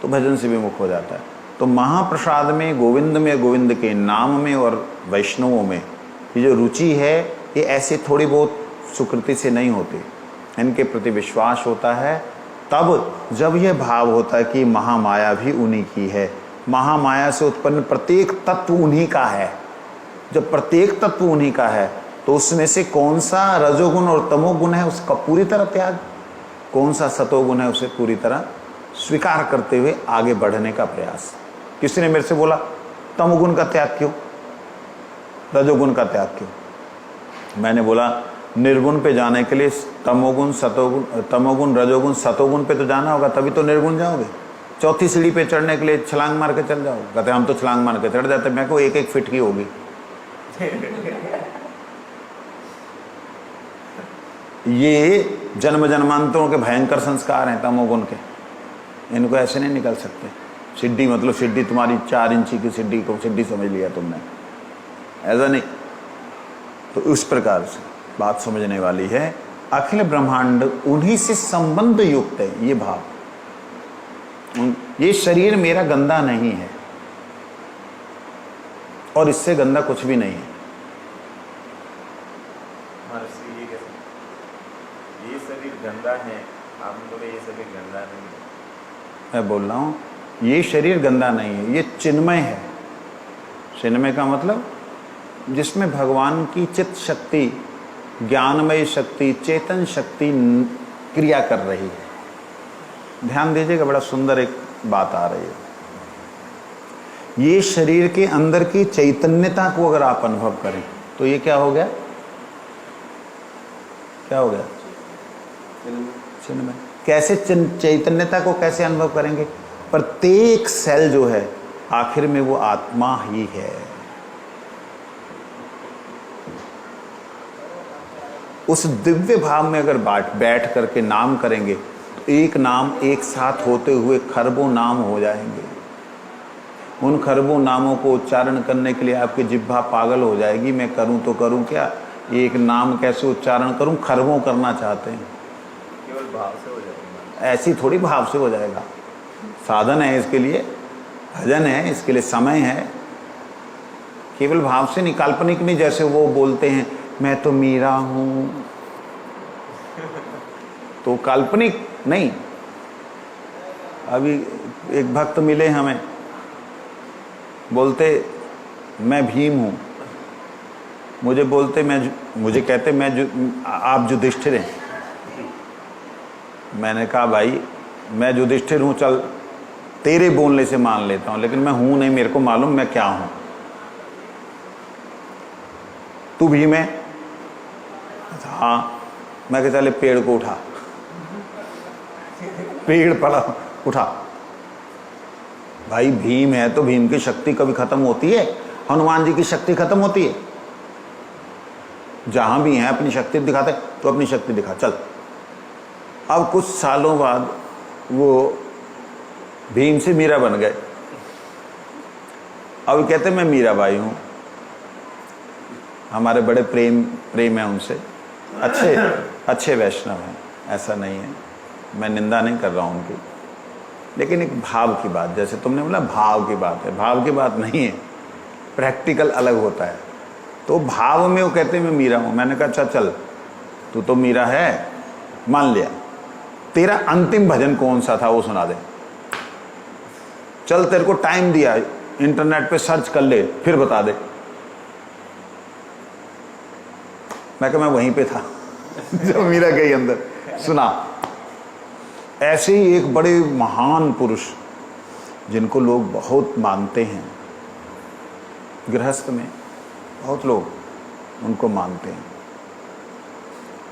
A: तो भजन से विमुख हो जाता है। तो महाप्रसाद में, गोविंद में, गोविंद के नाम में और वैष्णवों में ये जो रुचि है, ये ऐसे थोड़ी बहुत सुकृति से नहीं होती। इनके प्रति विश्वास होता है तब जब यह भाव होता है कि महामाया भी उन्हीं की है। महामाया से उत्पन्न प्रत्येक तत्व उन्हीं का है। जब प्रत्येक तत्व उन्हीं का है तो उसमें से कौन सा रजोगुण और तमोगुण है उसका पूरी तरह त्याग, कौन सा सतोगुण है उसे पूरी तरह स्वीकार करते हुए आगे बढ़ने का प्रयास। किसी ने मेरे से बोला तमोगुण का त्याग क्यों, रजोगुण का त्याग क्यों? मैंने बोला निर्गुण पे जाने के लिए तमोगुण सतोगुण, तमोगुण रजोगुण सतोगुण पे तो जाना होगा, तभी तो निर्गुण जाओगे। चौथी सीढ़ी पे चढ़ने के लिए छलांग मार के चल जाओगे। कहते हम तो छलांग मार के चढ़ जाते, मैं को एक एक फिट की होगी। ये जन्म जन्मांतरों के भयंकर संस्कार हैं तमोगुण के, इनको ऐसे नहीं निकल सकते। सिद्धि मतलब सिद्धि तुम्हारी 4 इंची की सिद्धि को सिद्धि समझ लिया तुमने, ऐसा नहीं। तो उस प्रकार से बात समझने वाली है। अखिल ब्रह्मांड उन्हीं से संबंध युक्त है, ये भाव। ये शरीर मेरा गंदा नहीं है और इससे गंदा कुछ भी नहीं है।
C: महर्षि ये कैसे, ये शरीर गंदा है, आप बोले ये शरीर गंदा नहीं है।
A: मैं बोल रहा हूं ये शरीर गंदा नहीं है, ये चिन्मय है। चिन्मय का मतलब जिसमें भगवान की चित्त शक्ति, ज्ञानमय शक्ति, चेतन शक्ति क्रिया कर रही है। ध्यान दीजिएगा, बड़ा सुंदर एक बात आ रही है। ये शरीर के अंदर की चैतन्यता को अगर आप अनुभव करें तो ये क्या हो गया, क्या हो गया? चिन्मय। कैसे चैतन्यता को कैसे अनुभव करेंगे? प्रत्येक सेल जो है आखिर में वो आत्मा ही है। उस दिव्य भाव में अगर बैठ करके नाम करेंगे तो एक नाम एक साथ होते हुए खरबों नाम हो जाएंगे। उन खरबों नामों को उच्चारण करने के लिए आपकी जिह्वा पागल हो जाएगी। मैं करूं तो करूं क्या, एक नाम कैसे उच्चारण करूं, खरबों करना चाहते हैं।
C: केवल भाव से हो जाएगा,
A: ऐसी थोड़ी भाव से हो जाएगा। साधन है इसके लिए, भजन है इसके लिए, समय है। केवल भाव से नहीं, काल्पनिक नहीं। जैसे वो बोलते हैं मैं तो मीरा हूं, तो काल्पनिक नहीं। अभी एक भक्त मिले हमें, बोलते मैं भीम हूं, मुझे बोलते मुझे कहते आप युधिष्ठिर हैं। मैंने कहा भाई मैं युधिष्ठिर हूं, चल तेरे बोलने से मान लेता हूं, लेकिन मैं हूं नहीं, मेरे को मालूम मैं क्या हूं। तू भीम है? हाँ। मैं कह चले पेड़ को उठा, पेड़ पड़ा, उठा। भाई भीम है तो भीम की शक्ति कभी खत्म होती है? हनुमान जी की शक्ति खत्म होती है? जहां भी है अपनी शक्ति दिखाते, तो अपनी शक्ति दिखा, चल। अब कुछ सालों बाद वो भीम से मीरा बन गए। अब कहते मैं मीराबाई हूं। हमारे बड़े प्रेम है उनसे, अच्छे वैष्णव हैं, ऐसा नहीं है, मैं निंदा नहीं कर रहा हूं उनकी। लेकिन एक भाव की बात, जैसे तुमने बोला भाव की बात है, भाव की बात नहीं है, प्रैक्टिकल अलग होता है। तो भाव में वो कहते मैं मीरा हूं। मैंने कहा अच्छा चल, तू तो मीरा है, मान लिया। तेरा अंतिम भजन कौन सा था वो सुना दे। चल तेरे को टाइम दिया, इंटरनेट पे सर्च कर ले, फिर बता दे। मैं कहा मैं वहीं पे था जब मीरा गई अंदर, सुना। ऐसे ही एक बड़े महान पुरुष जिनको लोग बहुत मानते हैं, गृहस्थ में बहुत लोग उनको मानते हैं।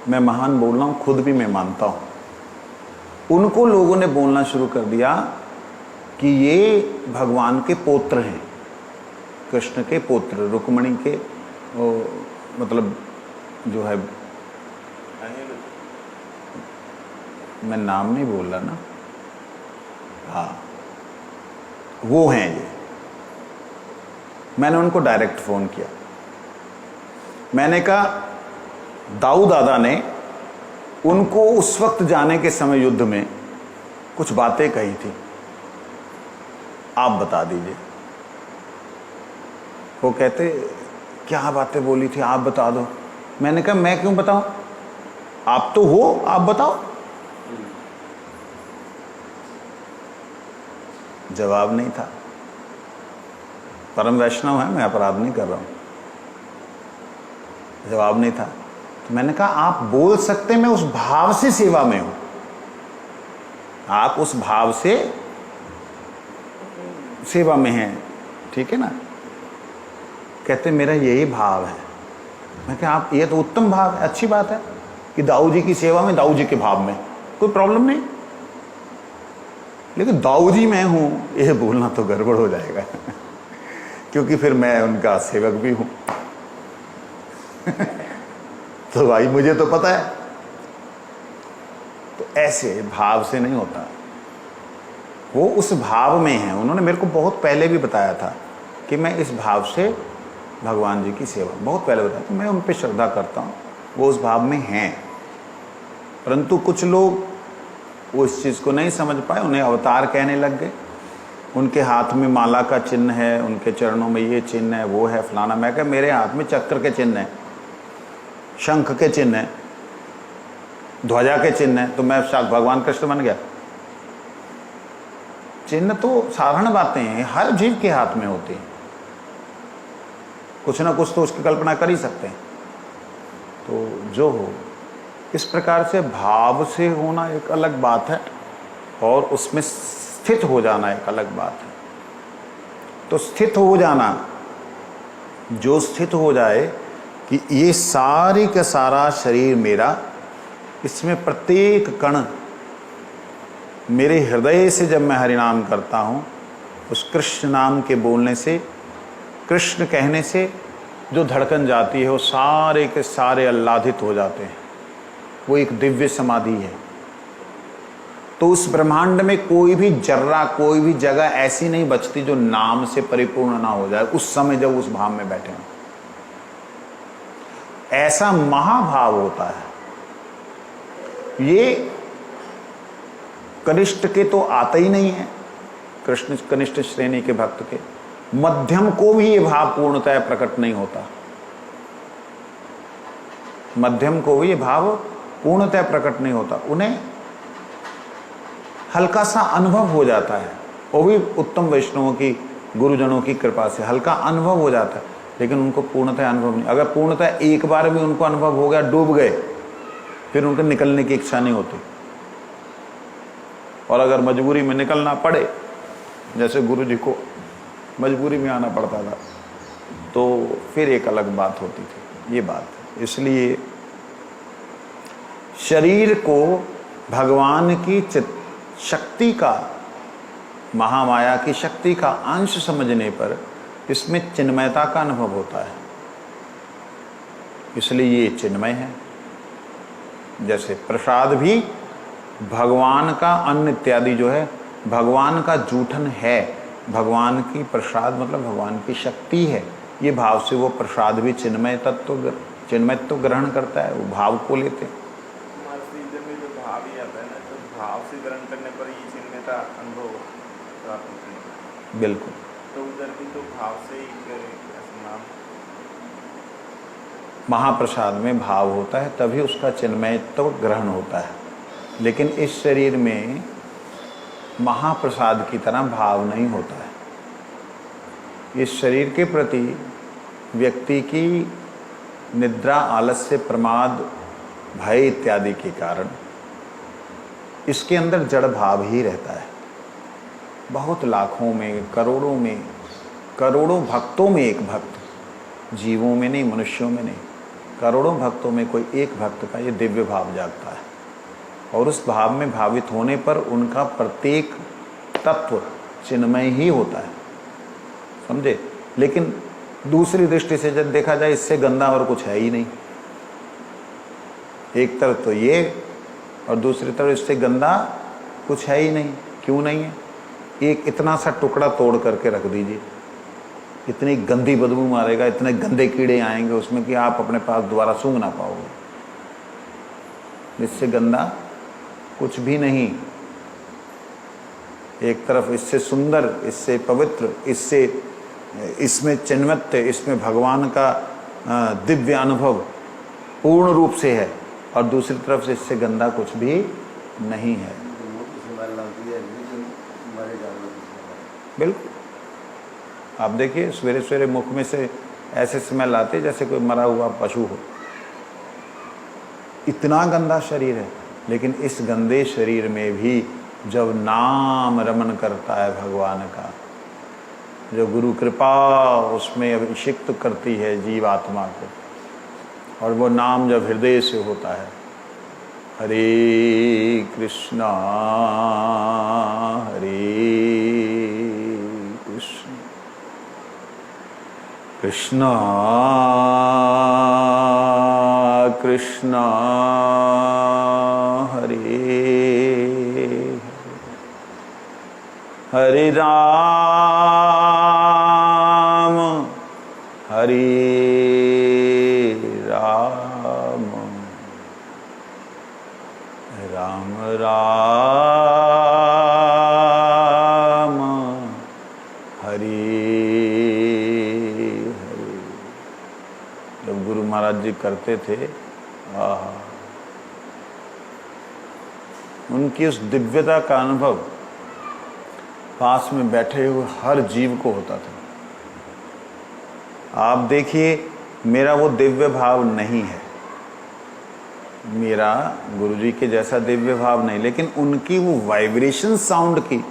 A: मैं महान बोल रहा हूं, खुद भी मैं मानता हूं। उनको लोगों ने बोलना शुरू कर दिया कि ये भगवान के पौत्र हैं, कृष्ण के पौत्र, रुक्मिणी के, मतलब जो है, मैं नाम नहीं बोल रहा ना, हाँ वो हैं ये। मैंने उनको डायरेक्ट फोन किया। मैंने कहा दाऊ दादा ने उनको उस वक्त जाने के समय युद्ध में कुछ बातें कही थी, आप बता दीजिए। वो कहते क्या बातें बोली थी, आप बता दो। मैंने कहा मैं क्यों बताऊं, आप तो हो, आप बताओ। जवाब नहीं था। परम वैष्णव है, मैं अपराध नहीं कर रहा हूं। जवाब नहीं था। तो मैंने कहा आप बोल सकते, मैं उस भाव से सेवा में हूं, आप उस भाव से सेवा में हैं, ठीक है ना। कहते मेरा यही भाव है। मैं कहा आप, ये तो उत्तम भाव है, अच्छी बात है कि दाऊ जी की सेवा में, दाऊ जी के भाव में कोई प्रॉब्लम नहीं, लेकिन दाऊ जी मैं हूं ये बोलना तो गड़बड़ हो जाएगा क्योंकि फिर मैं उनका सेवक भी हूं तो भाई मुझे तो पता है। तो ऐसे भाव से नहीं होता, वो उस भाव में है। उन्होंने मेरे को बहुत पहले भी बताया था कि मैं इस भाव से भगवान जी की सेवा, बहुत पहले बताया था, मैं उन पर श्रद्धा करता हूँ, वो उस भाव में हैं। परंतु कुछ लोग उस चीज़ को नहीं समझ पाए, उन्हें अवतार कहने लग गए। उनके हाथ में माला का चिन्ह है, उनके चरणों में ये चिन्ह है, वो है फलाना। मैं कहा मेरे हाथ में चक्र के चिन्ह है, शंख के चिन्ह है, ध्वजा के चिन्ह है, तो मैं भगवान कृष्ण बन गया? चिन्ह तो साधारण बातें हैं, हर जीव के हाथ में होती हैं, कुछ ना कुछ तो उसकी कल्पना कर ही सकते हैं। तो जो हो, इस प्रकार से भाव से होना एक अलग बात है और उसमें स्थित हो जाना एक अलग बात है। तो स्थित हो जाना, जो स्थित हो जाए कि ये सारी का सारा शरीर मेरा, इसमें प्रत्येक कण मेरे हृदय से जब मैं हरिनाम करता हूँ, उस कृष्ण नाम के बोलने से, कृष्ण कहने से जो धड़कन जाती है वो सारे के सारे आह्लादित हो जाते हैं। वो एक दिव्य समाधि है। तो उस ब्रह्मांड में कोई भी जर्रा, कोई भी जगह ऐसी नहीं बचती जो नाम से परिपूर्ण ना हो जाए उस समय जब उस भाव में बैठे हों। ऐसा महाभाव होता है। ये कनिष्ठ के तो आता ही नहीं है, कृष्ण कनिष्ठ श्रेणी के भक्त के। मध्यम को भी ये भाव पूर्णतः प्रकट नहीं होता, मध्यम को भी ये भाव पूर्णतः प्रकट नहीं होता। उन्हें हल्का सा अनुभव हो जाता है, वो भी उत्तम वैष्णवों की, गुरुजनों की कृपा से हल्का अनुभव हो जाता है, लेकिन उनको पूर्णतः अनुभव नहीं। अगर पूर्णतः एक बार भी उनको अनुभव हो गया, डूब गए, फिर उनको निकलने की इच्छा नहीं होती। और अगर मजबूरी में निकलना पड़े, जैसे गुरु जी को मजबूरी में आना पड़ता था, तो फिर एक अलग बात होती थी। ये बात है। इसलिए शरीर को भगवान की शक्ति का, महामाया की शक्ति का अंश समझने पर इसमें चिन्मयता का अनुभव होता है, इसलिए ये चिन्मय है। जैसे प्रसाद भी भगवान का अन्न इत्यादि जो है भगवान का जूठन है, भगवान की प्रसाद मतलब भगवान की शक्ति है। ये भाव से वो प्रसाद भी चिन्मय तत्व, चिन्मयत्व ग्रहण करता है, वो भाव को लेते हैं।
C: में जो भाव ही आता है ना, तो भाव से ग्रहण करने पर ये चिन्मयता अनुभव प्राप्त होता है।
A: बिल्कुल।
C: तो उधर भी तो भाव से ही नाम
A: महाप्रसाद में भाव होता है, तभी उसका चिन्मयत्व ग्रहण होता है। लेकिन इस शरीर में महाप्रसाद की तरह भाव नहीं होता है। इस शरीर के प्रति व्यक्ति की निद्रा, आलस्य, प्रमाद, भय इत्यादि के कारण इसके अंदर जड़ भाव ही रहता है। बहुत लाखों में, करोड़ों में, करोड़ों भक्तों में एक भक्त, जीवों में नहीं, मनुष्यों में नहीं, करोड़ों भक्तों में कोई एक भक्त का ये दिव्य भाव जागता है। और उस भाव में भावित होने पर उनका प्रत्येक तत्व चिन्मय ही होता है, समझे। लेकिन दूसरी दृष्टि से जब देखा जाए, इससे गंदा और कुछ है ही नहीं। एक तरफ तो ये और दूसरी तरफ इससे गंदा कुछ है ही नहीं। क्यों नहीं है? एक इतना सा टुकड़ा तोड़ करके रख दीजिए, इतनी गंदी बदबू मारेगा, इतने गंदे कीड़े आएंगे उसमें कि आप अपने पास दोबारा सूंघ ना पाओगे। इससे गंदा कुछ भी नहीं। एक तरफ इससे सुंदर, इससे पवित्र, इससे इसमें चिन्मयत्व, इसमें भगवान का दिव्य अनुभव पूर्ण रूप से है, और दूसरी तरफ से इससे गंदा कुछ भी नहीं है। बिल्कुल। आप देखिए, सवेरे सवेरे मुख में से ऐसे स्मेल आते जैसे कोई मरा हुआ पशु हो। इतना गंदा शरीर है, लेकिन इस गंदे शरीर में भी जब नाम रमन करता है भगवान का, जो गुरु कृपा उसमें अभिषिक्त करती है जीवात्मा को, और वो नाम जब हृदय से होता है, हरे कृष्णा कृष्णा कृष्णा हरे हरे राम हरे राम राम राम हरे हरे। जब गुरु महाराज जी करते थे, उनकी उस दिव्यता का अनुभव पास में बैठे हुए हर जीव को होता था। आप देखिए, मेरा वो दिव्य भाव नहीं है, मेरा गुरुजी के जैसा दिव्य भाव नहीं, लेकिन उनकी वो वाइब्रेशन साउंड की,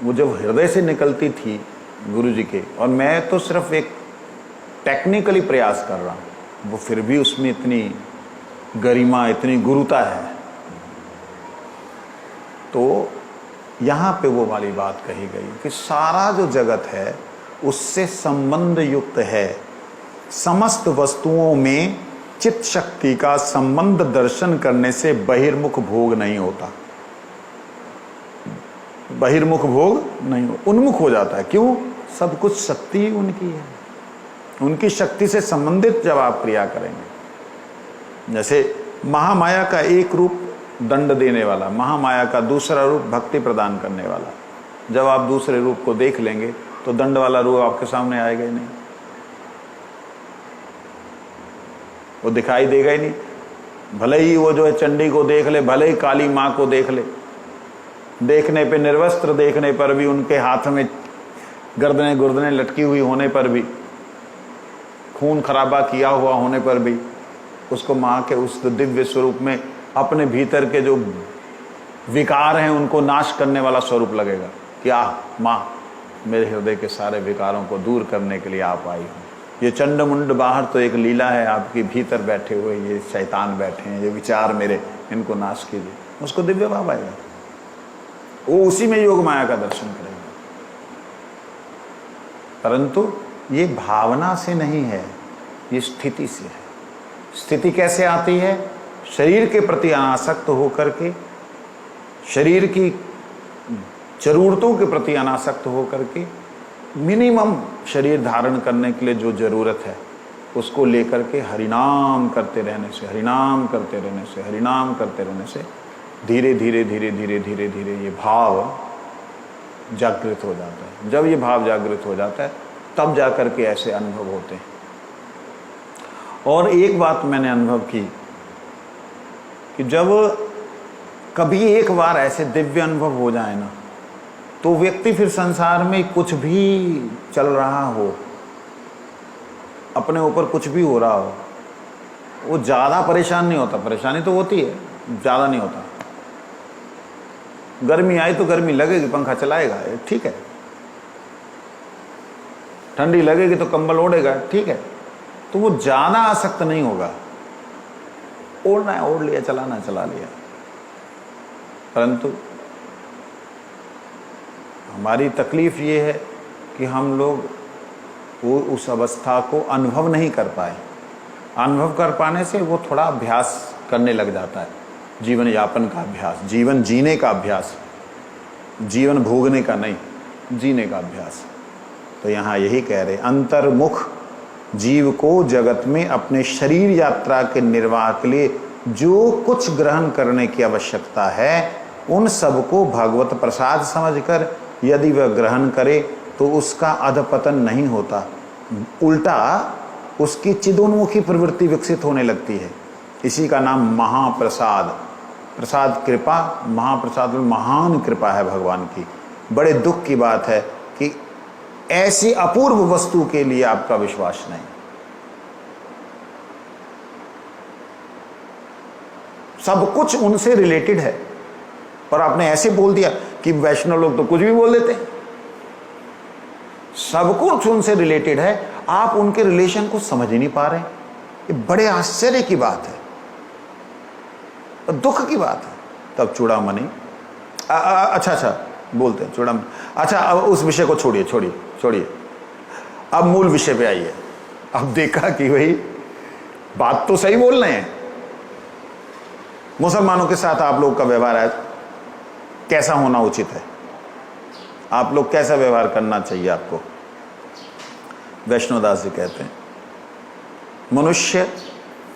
A: वो जब हृदय से निकलती थी गुरुजी के, और मैं तो सिर्फ एक टेक्निकली प्रयास कर रहा हूँ, वो फिर भी उसमें इतनी गरिमा, इतनी गुरुता है। तो यहाँ पे वो वाली बात कही गई कि सारा जो जगत है उससे संबंध युक्त है। समस्त वस्तुओं में चित्त शक्ति का संबंध दर्शन करने से बहिर्मुख भोग नहीं होता, बहिर्मुख भोग नहीं हो, उन्मुख हो जाता है। क्यों? सब कुछ शक्ति उनकी है, उनकी शक्ति से संबंधित जब आप क्रिया करेंगे। जैसे महामाया का एक रूप दंड देने वाला, महामाया का दूसरा रूप भक्ति प्रदान करने वाला, जब आप दूसरे रूप को देख लेंगे तो दंड वाला रूप आपके सामने आएगा ही नहीं, वो दिखाई देगा ही नहीं। भले ही वो जो है चंडी को देख ले, भले ही काली माँ को देख ले, देखने पे निर्वस्त्र देखने पर भी, उनके हाथ में गर्दनें गुर्दनें लटकी हुई होने पर भी, खून खराबा किया हुआ होने पर भी, उसको माँ के उस दिव्य स्वरूप में अपने भीतर के जो विकार हैं उनको नाश करने वाला स्वरूप लगेगा कि माँ मेरे हृदय के सारे विकारों को दूर करने के लिए आप आई हो। ये चंड मुंड बाहर तो एक लीला है, आपके भीतर बैठे हुए ये शैतान बैठे हैं, ये विचार मेरे, इनको नाश कीजिए, उसको दिव्य भाव आएगा, वो उसी में योग माया का दर्शन करेगा। परंतु ये भावना से नहीं है, ये स्थिति से है। स्थिति कैसे आती है? शरीर के प्रति अनासक्त होकर के, शरीर की जरूरतों के प्रति अनासक्त होकर के, मिनिमम शरीर धारण करने के लिए जो जरूरत है उसको लेकर के हरिनाम करते रहने से, हरिनाम करते रहने से, हरिनाम करते रहने से धीरे धीरे धीरे धीरे धीरे धीरे ये भाव जागृत हो जाता है। जब ये भाव जागृत हो जाता है तब जाकर के ऐसे अनुभव होते हैं। और एक बात मैंने अनुभव की कि जब कभी एक बार ऐसे दिव्य अनुभव हो जाए ना, तो व्यक्ति फिर संसार में कुछ भी चल रहा हो, अपने ऊपर कुछ भी हो रहा हो, वो ज़्यादा परेशान नहीं होता। परेशानी तो होती है, ज़्यादा नहीं होता। गर्मी आई तो गर्मी लगेगी, पंखा चलाएगा, ठीक है। ठंडी लगेगी तो कंबल ओढ़ेगा, ठीक है। तो वो ज़्यादा आसक्त नहीं होगा, ओढ़ना है ओढ़ लिया, चलाना चला लिया। परंतु हमारी तकलीफ ये है कि हम लोग वो उस अवस्था को अनुभव नहीं कर पाए। अनुभव कर पाने से वो थोड़ा अभ्यास करने लग जाता है, जीवन यापन का अभ्यास, जीवन जीने का अभ्यास, जीवन भोगने का नहीं, जीने का अभ्यास। तो यहाँ यही कह रहे, अंतर्मुख जीव को जगत में अपने शरीर यात्रा के निर्वाह के लिए जो कुछ ग्रहण करने की आवश्यकता है, उन सबको भगवत प्रसाद समझकर यदि वह ग्रहण करे तो उसका अधपतन नहीं होता, उल्टा उसकी चिदोन्मुखी प्रवृत्ति विकसित होने लगती है। इसी का नाम महाप्रसाद, प्रसाद कृपा, महाप्रसाद में महान कृपा है भगवान की। बड़े दुख की बात है कि ऐसी अपूर्व वस्तु के लिए आपका विश्वास नहीं। सब कुछ उनसे रिलेटेड है। और आपने ऐसे बोल दिया कि वैष्णव लोग तो कुछ भी बोल देते हैं। सब कुछ उनसे रिलेटेड है, आप उनके रिलेशन को समझ ही नहीं पा रहे। ये बड़े आश्चर्य की बात है और दुख की बात है। तब चूड़ामणि अच्छा बोलते हैं चूड़ामणि। अच्छा, अब उस विषय को छोड़िए, अब मूल विषय पे आइए। अब देखा कि भाई बात तो सही बोल रहे हैं। मुसलमानों के साथ आप लोग का व्यवहार है, कैसा होना उचित है? आप लोग कैसा व्यवहार करना चाहिए आपको? वैष्णोदास जी कहते हैं, मनुष्य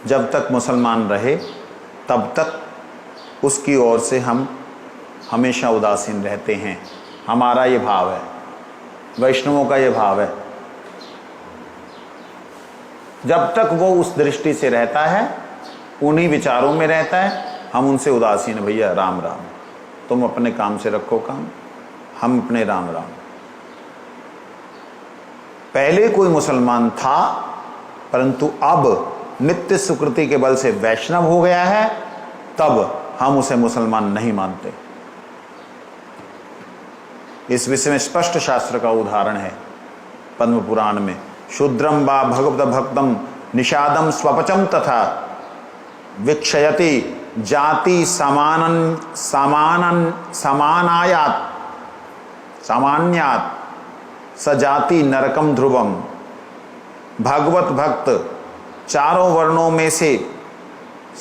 A: जब तक मुसलमान रहे तब तक उसकी ओर से हम हमेशा उदासीन रहते हैं। हमारा ये भाव है, वैष्णवों का ये भाव है। जब तक वो उस दृष्टि से रहता है, उन्हीं विचारों में रहता है, हम उनसे उदासीन। भैया राम राम, तुम अपने काम से रखो काम, हम अपने राम राम। पहले कोई मुसलमान था, परंतु अब नित्य सुकृति के बल से वैष्णव हो गया है, तब हम उसे मुसलमान नहीं मानते। इस विषय में स्पष्ट शास्त्र का उदाहरण है पद्म पुराण में। शूद्रम वा भगवत भक्तम निषादम स्वपचम तथा विक्षयति जाति सामान्यात सजाति नरकम ध्रुवम। भगवत भक्त चारों वर्णों में से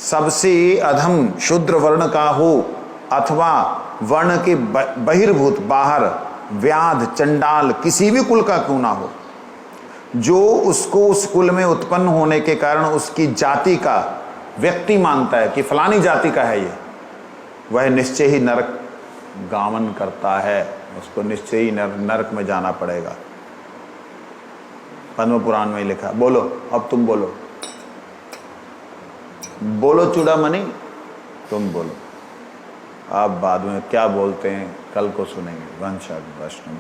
A: सबसे अधम शूद्र वर्ण का हो, अथवा वर्ण के बहिर्भूत बाहर व्याध चंडाल किसी भी कुल का क्यों ना हो, जो उसको उस कुल में उत्पन्न होने के कारण उसकी जाति का व्यक्ति मानता है कि फलानी जाति का है ये, वह निश्चय ही नरक गामन करता है। उसको निश्चय ही नरक में जाना पड़ेगा। पद्म पुराण में ही लिखा। बोलो, अब तुम बोलो चूड़ामणि, तुम बोलो। आप बाद में क्या बोलते हैं कल को सुनेंगे। वंश वैष्णव।